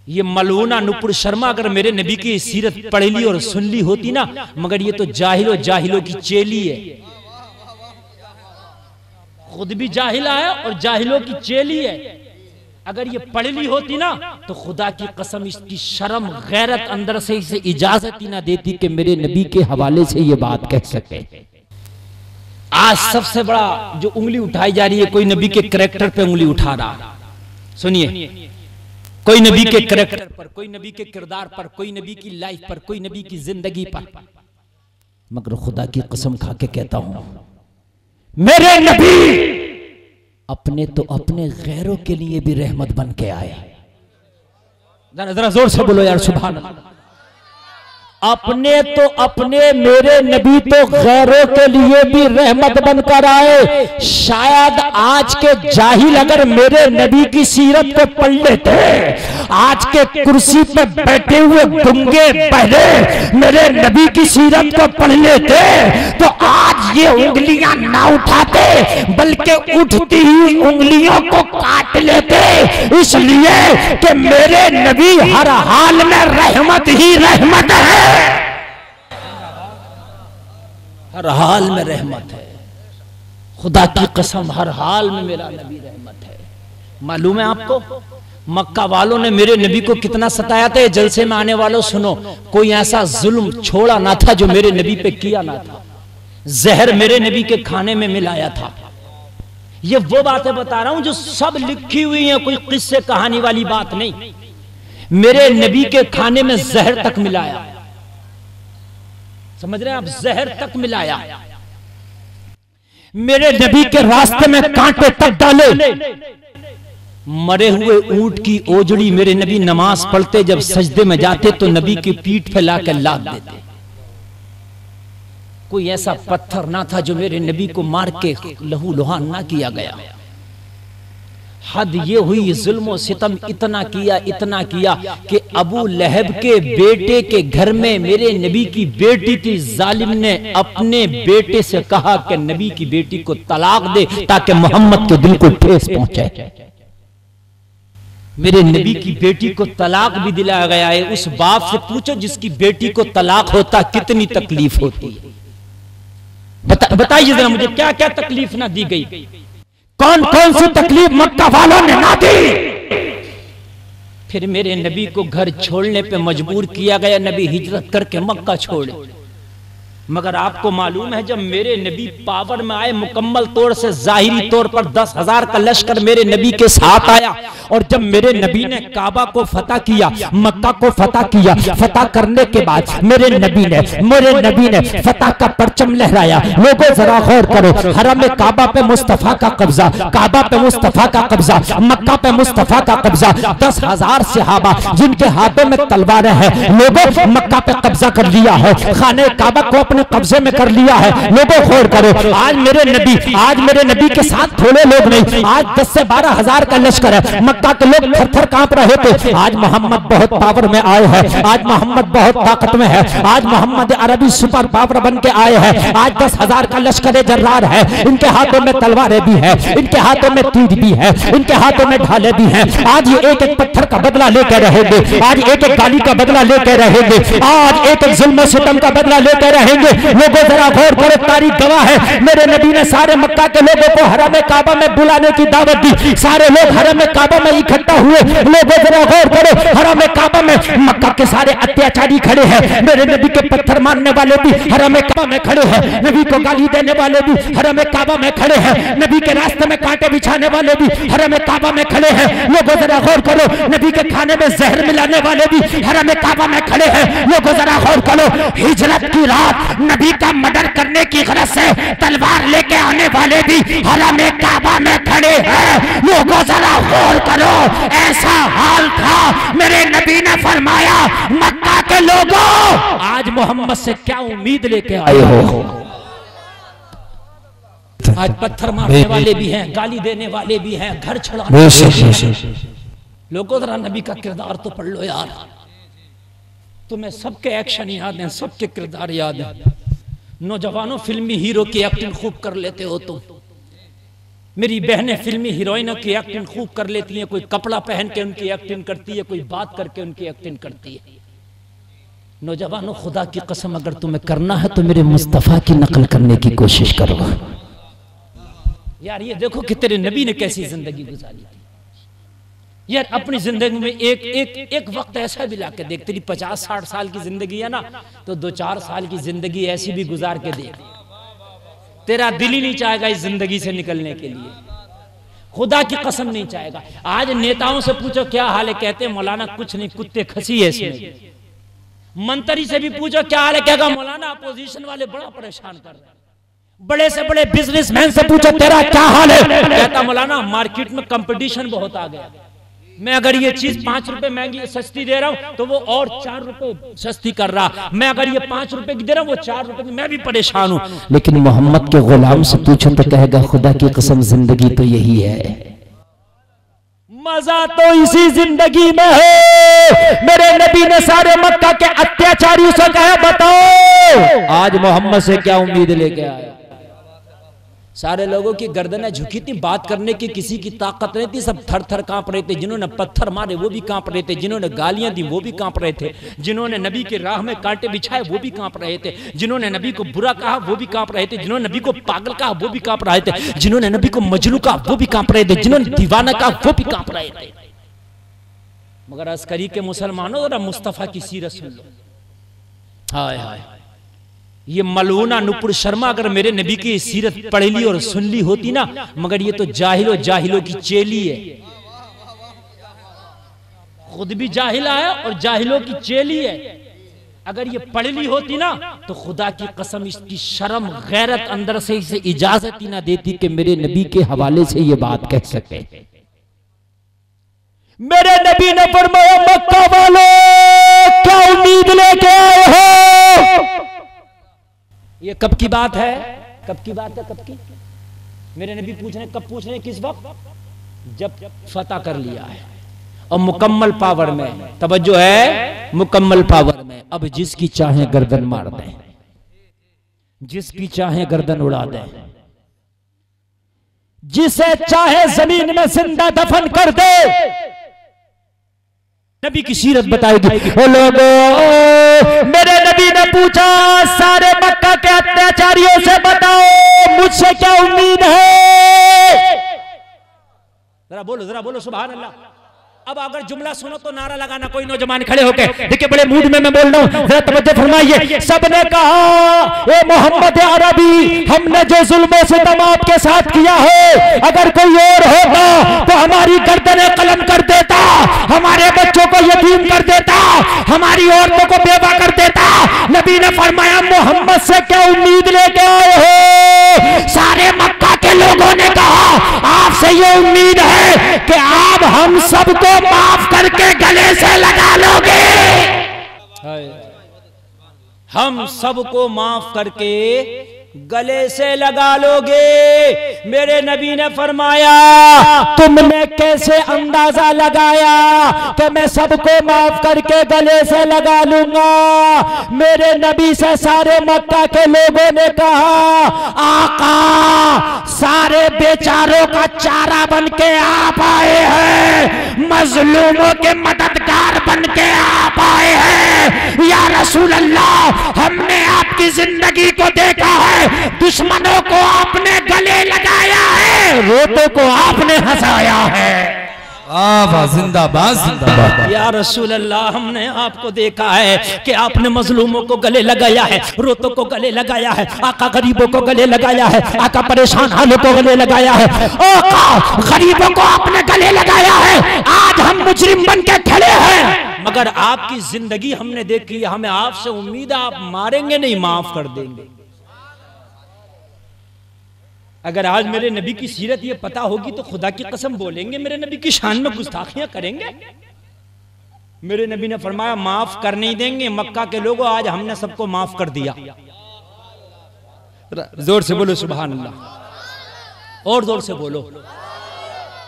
ये मलूना नुपुर शर्मा अगर मेरे नबी की सीरत पढ़ ली और सुन ली होती ना, मगर ये तो जाहिलों की चेली है, खुद भी जाहिला है और जाहिलों की चेली है। अगर ये पढ़ ली होती ना तो खुदा की कसम इसकी शर्म गैरत अंदर से इसे इजाजत ही ना देती कि मेरे नबी के हवाले से ये बात कह सके। आज सबसे बड़ा जो उंगली उठाई जा रही है, कोई नबी के कैरेक्टर पे उंगली उठा रहा। सुनिए, कोई नबी के कैरेक्टर पर, कोई नबी के किरदार पर, कोई नबी की लाइफ पर, कोई नबी की जिंदगी पर, मगर खुदा की कसम खा के कहता हूं मेरे नबी अपने तो अपने गैरों के लिए भी रहमत बन के आए। जरा जोर से बोलो यार सुभान अल्लाह। अपने तो अपने मेरे नबी तो गैरों के लिए भी रहमत बनकर आए। शायद आज के जाहिल अगर मेरे नबी की सीरत को पढ़ लेते, आज के कुर्सी पे बैठे हुए गूंगे बहरे मेरे नबी की सीरत को पढ़ लेते तो आज ये उंगलियां ना उठाते बल्कि उठती हुई उंगलियों को काट लेते, इसलिए कि मेरे नबी हर हाल में रहमत ही रहमत है, हर हाल में रहमत है। खुदा की कसम हर हाल में मेरा नबी रहमत है। मालूम है आपको मक्का वालों ने मेरे नबी को कितना सताया था? जलसे में आने वालों सुनो, कोई ऐसा जुल्म छोड़ा ना था जो मेरे नबी पे किया ना था। जहर मेरे नबी के खाने में मिलाया था। ये वो बातें बता रहा हूं जो सब लिखी हुई है, कोई किस्से कहानी वाली बात नहीं। मेरे नबी के खाने में जहर तक मिलाया, समझ रहे हैं आप? जहर तक मिलाया। मेरे नबी के रास्ते में कांटे तक डाले। मरे हुए ऊंट की ओजड़ी मेरे नबी नमाज पढ़ते जब सजदे में जाते तो नबी की पीठ पे लाकर लाद देते। कोई ऐसा पत्थर ना था जो मेरे नबी को मार के लहू लुहान ना किया गया। हद ये हुई, जुल्म सितम इतना किया कि अबू लहब के बेटे के घर में मेरे नबी की बेटी थी। जालिम ने अपने बेटे से कहा कि नबी की बेटी को तलाक दे ताकि मोहम्मद के दिल को ठेस पहुंचे। मेरे नबी की बेटी को तलाक भी दिलाया गया है। उस बाप से पूछो जिसकी बेटी को तलाक होता कितनी तकलीफ होती है। बताइए जरा मुझे, क्या क्या तकलीफ ना दी गई, कौन कौन सी तकलीफ मक्का वालों ने ना दी। फिर मेरे नबी को घर छोड़ने पे मजबूर किया गया, नबी हिजरत करके मक्का छोड़े। मगर आपको मालूम है जब मेरे नबी पावर में आए मुकम्मल तौर से, जाहिरी तौर पर 10,000 का लश्कर मेरे नबी के साथ आया, और जब मेरे नबी ने काबा को फतह किया, मक्का को फतह किया, फतह करने के बाद मेरे नबी ने फतह का परचम लहराया। लोगों जरा गौर करो, हरम काबा पे मुस्तफा का कब्जा, काबा पे मुस्तफा का कब्जा, मक्का पे मुस्तफा का कब्जा। 10,000 सहाबा जिनके हाथों में तलवारें हैं, लोगों मक्का पे कब्जा कर लिया है, खाने काबा को अपने कब्जे में कर लिया है। लोगों गौर करो, आज मेरे नबी के साथ थोड़े लोग नहीं, आज 10 से 12,000 का लश्कर है। मक्का के लोग थर-थर कांप रहे थे। आज मोहम्मद बहुत पावर में आए हैं, आज मोहम्मद बहुत ताकत में है, आज मोहम्मद अरबी सुपर पावर बन के आए हैं। आज 10,000 का लश्कर जर्रार है, इनके हाथों में तलवारें भी है, इनके हाथों में तीर भी है, इनके हाथों में ढाले भी हैं। आज ये एक एक पत्थर का बदला लेकर रहेंगे, आज एक एक गाली का बदला लेकर रहेंगे, आज एक एक जुल्म सितम का बदला लेकर रहेंगे। लोगों जरा गौर करो, तारीख गवाह है, मेरे नबी ने सारे मक्का के लोगों को हरम काबा में बुलाने की दावत दी। सारे लोग हरम काबा में इकट्ठा हुए। लोगों जरा गौर करो, हरम काबा में मक्का के सारे अत्याचारी खड़े हैं, मेरे नबी के पत्थर मारने वाले भी हरम काबा में खड़े हैं, नबी को गाली देने वाले भी हरम काबा में खड़े हैं, नबी के रास्ते में कांटे बिछाने वाले भी हरम काबा में खड़े हैं। लोगों जरा गौर करो, नबी के खाने में जहर मिलाने वाले भी हरम काबा में खड़े हैं। लोगों जरा गौर करो, हिजरत की रात नबी का मर्डर करने की गरज से तलवार लेके आने वाले भी हरम काबा में खड़े हैं। लोगों जरा गौर करो, ऐसा हाल था, मेरे नबी ने फरमाया मक्का के लोगों आज मोहम्मद से क्या उम्मीद लेके आए हो। आज पत्थर मारने वाले भी हैं, गाली देने वाले भी हैं, घर छुड़ाने। वाले भी हैं। लोगों जरा नबी का किरदार तो पढ़ लो यार, तुम्हें सबके एक्शन याद हैं, सबके किरदार याद हैं। नौजवानों फिल्मी हीरो की एक्टिंग खूब कर लेते हो तुम, मेरी बहनें फिल्मी हीरोइनों की एक्टिंग खूब कर लेती हैं, कोई कपड़ा पहन के उनकी एक्टिंग करती है, कोई बात करके उनकी एक्टिंग करती है। नौजवानों, खुदा की कसम अगर तुम्हें करना है तो मेरे मुस्तफा की नकल करने की कोशिश करो। यार ये देखो कि तेरे नबी ने कैसी जिंदगी गुजारी थी। यार अपनी जिंदगी में एक वक्त ऐसा भी लाके देख, तेरी 50-60 साल की जिंदगी है ना, तो 2-4 साल की जिंदगी ऐसी भी गुजार के देख, तेरा दिल ही नहीं चाहेगा इस जिंदगी से निकलने के लिए। खुदा की कसम नहीं चाहेगा। आज नेताओं से पूछो क्या हाल है, कहते हैं मौलाना कुछ नहीं, कुत्ते खसी है इसमें। मंत्री से भी पूछो क्या हाल है, कहेगा मौलाना अपोजिशन वाले बड़ा परेशान कर रहे हैं। बड़े से बड़े बिजनेसमैन से पूछो तेरा क्या हाल है, कहता मौलाना मार्केट में कंपटीशन बहुत आ गया, मैं अगर ये चीज 5 रुपए महंगी सस्ती दे रहा हूं तो वो और 4 रुपए सस्ती कर रहा, मैं अगर ये 5 रुपए की दे रहा हूं वो 4 रुपए की, मैं भी परेशान हूं। लेकिन मोहम्मद के गुलाम से पूछो तो कहेगा खुदा की कसम जिंदगी तो यही है, मजा तो इसी जिंदगी में है। मेरे नबी ने सारे मक्का के अत्याचारियों से कहा बताओ आज मोहम्मद से क्या उम्मीद लेके आए। सारे लोगों की गर्दनें झुकी थी, बात करने की किसी की ताकत नहीं थी, सब थर थर कांप रहे थे। जिन्होंने पत्थर मारे वो भी कांप रहे थे, जिन्होंने गालियां दी वो भी कांप रहे थे, जिन्होंने नबी के राह में कांटे बिछाए वो भी कांप रहे थे, जिन्होंने नबी को बुरा कहा वो भी कांप रहे थे, जिन्होंने नबी को पागल कहा वो भी कांप रहे थे, जिन्होंने नबी को मजनू कहा वो भी कांप रहे थे, जिन्होंने दीवाना कहा वो भी कांप रहे थे। मगर अस्करी के मुसलमानों जरा मुस्तफा की सीरत सुन लो। हाय हाय, ये मलूना नुपुर शर्मा अगर मेरे नबी की सीरत पढ़ ली और सुन ली होती ना, मगर ये तो जाहिलों की चेली है, खुद भी जाहिल आया और जाहिलों की चेली है। अगर ये पढ़ ली होती ना तो खुदा की कसम इसकी शर्म गैरत अंदर से इसे इजाजत ही ना देती कि मेरे नबी के हवाले से ये बात कह सके। मेरे नबी ने फरमाया मक्का वालों क्या उम्मीद लेके आए हो। ये कब की बात है, कब की बात है, कब की? मेरे नबी पूछ रहे, कब पूछ रहे, किस वक्त? जब फतह कर लिया है और मुकम्मल पावर में, तवज्जो है, मुकम्मल पावर में। अब जिसकी चाहे गर्दन मार दें, जिसकी चाहे गर्दन उड़ा दें, जिसे चाहे जमीन में जिंदा दफन कर दे, नबी की सीरत बताएगी। ओ लोगों, मेरे नबी ने पूछा सारे मक्का के अत्याचारियों से बताओ मुझसे क्या उम्मीद है। जरा बोलो सुभान अल्लाह। अब अगर जुमला सुनो तो नारा लगाना कोई नौजवान खड़े होके। देखिए बड़े मूड में मैं बोल रहा हूं, जरा तवज्जो फरमाइए। सबने कहा ए मोहम्मद अरबी, हमने जो जुल्म सितम आपके साथ किया है, अगर कोई और होता तो हमारी गर्दनें कलम कर देता, हमारे बच्चों को यतीम कर देता, हमारी औरतों को बेवा कर देता। नबी ने फरमाया मोहम्मद से क्या उम्मीद लेके आए हो। सारे मक्का के लोगों ने कहा आपसे ये उम्मीद है कि आप हम सबको माफ करके गले से लगा लोगे। हम सबको माफ करके गले से लगा लोगे। मेरे नबी ने फरमाया तुमने कैसे अंदाजा लगाया कि मैं सबको माफ करके गले से लगा लूंगा। मेरे नबी से सारे मक्का के लोगों ने कहा आका सारे बेचारों का चारा बन के आप आए हैं, मजलूमों के मददगार बन के आप आए हैं। या रसूल अल्लाह, हमने आपकी जिंदगी को देखा है, दुश्मनों को आपने गले लगाया है, रोतों को आपने हंसाया है। जिंदाबाद जिंदाबाद। या रसूल अल्लाह, हमने आपको देखा है कि आपने मजलूमों को गले लगाया है, रोतों को गले लगाया है, आका गरीबों को गले लगाया है, आका परेशान हालों को गले लगाया है, आका गरीबों को आपने गले लगाया है। आज हम मुजरिम बन के खड़े हैं, मगर आपकी जिंदगी हमने देखी है, हमें आपसे उम्मीद है आप मारेंगे नहीं, माफ कर देंगे। अगर आज मेरे नबी की सीरत ये पता होगी तो खुदा की कसम बोलेंगे मेरे नबी की शान में गुस्ताखियां करेंगे। मेरे नबी ने फरमाया माफ कर नहीं देंगे। मक्का के लोगों, आज हमने सबको माफ कर दिया। जोर से बोलो सुभान अल्लाह, और जोर से बोलो।